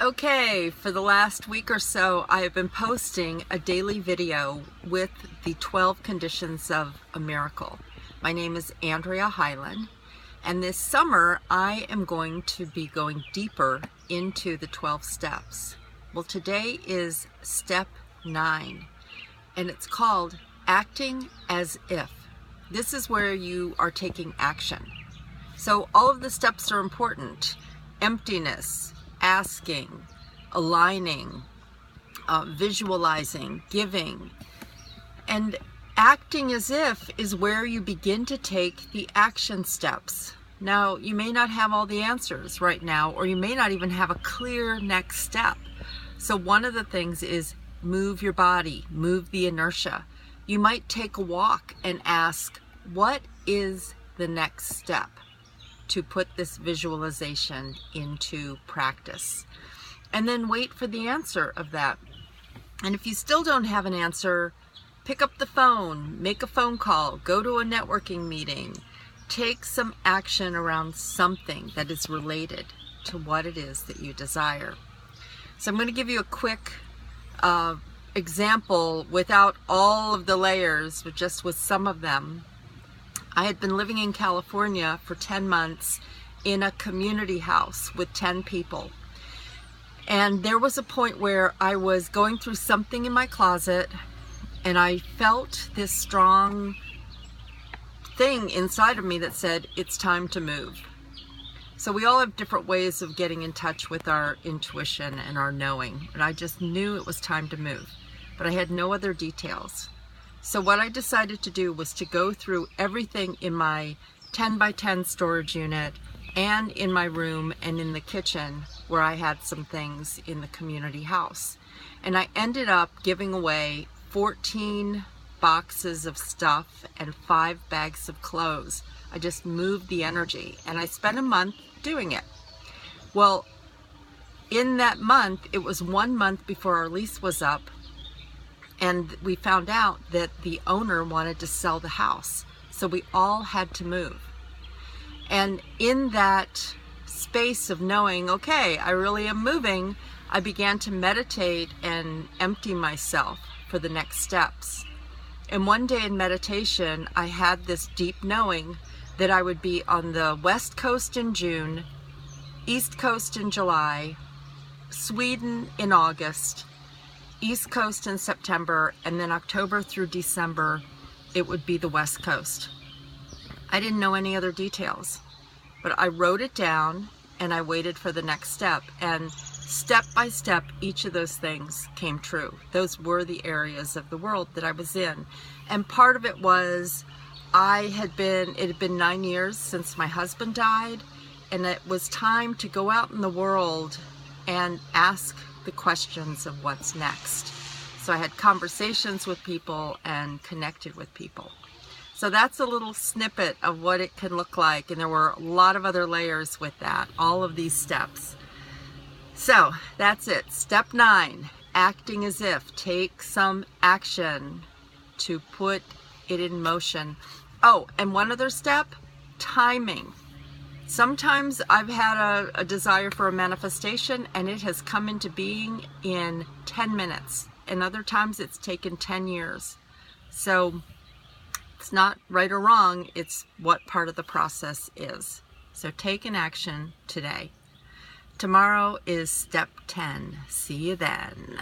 Okay, for the last week or so, I have been posting a daily video with the 12 conditions of a miracle. My name is Andrea Hylen, and this summer I am going to be going deeper into the 12 steps. Well, today is step 9, and it's called acting as if. This is where you are taking action. So all of the steps are important. Emptiness, asking, aligning, visualizing, giving, and acting as if is where you begin to take the action steps. Now, you may not have all the answers right now, or you may not even have a clear next step. So one of the things is move your body, move the inertia. You might take a walk and ask, what is the next step to put this visualization into practice? And then wait for the answer of that. And if you still don't have an answer, pick up the phone, make a phone call, go to a networking meeting, take some action around something that is related to what it is that you desire. So I'm going to give you a quick example without all of the layers, but just with some of them. I had been living in California for 10 months in a community house with 10 people. And there was a point where I was going through something in my closet and I felt this strong thing inside of me that said, it's time to move. So we all have different ways of getting in touch with our intuition and our knowing. And I just knew it was time to move, but I had no other details. So what I decided to do was to go through everything in my 10 by 10 storage unit and in my room and in the kitchen where I had some things in the community house. And I ended up giving away 14 boxes of stuff and 5 bags of clothes. I just moved the energy and I spent a month doing it. Well, in that month, it was 1 month before our lease was up, and we found out that the owner wanted to sell the house. So we all had to move. And in that space of knowing, okay, I really am moving, I began to meditate and empty myself for the next steps. And one day in meditation, I had this deep knowing that I would be on the West Coast in June, East Coast in July, Sweden in August, East Coast in September, and then October through December, it would be the West Coast. I didn't know any other details, but I wrote it down and I waited for the next step. And step by step, each of those things came true. Those were the areas of the world that I was in. And part of it was it had been 9 years since my husband died, and it was time to go out in the world and ask the questions of what's next. So I had conversations with people and connected with people. So that's a little snippet of what it can look like, and there were a lot of other layers with that, all of these steps. So that's it. Step 9, acting as if. Take some action to put it in motion. Oh, and one other step, timing. Sometimes I've had a desire for a manifestation and it has come into being in 10 minutes. And other times it's taken 10 years. So it's not right or wrong, it's what part of the process is. So take an action today. Tomorrow is step 10. See you then.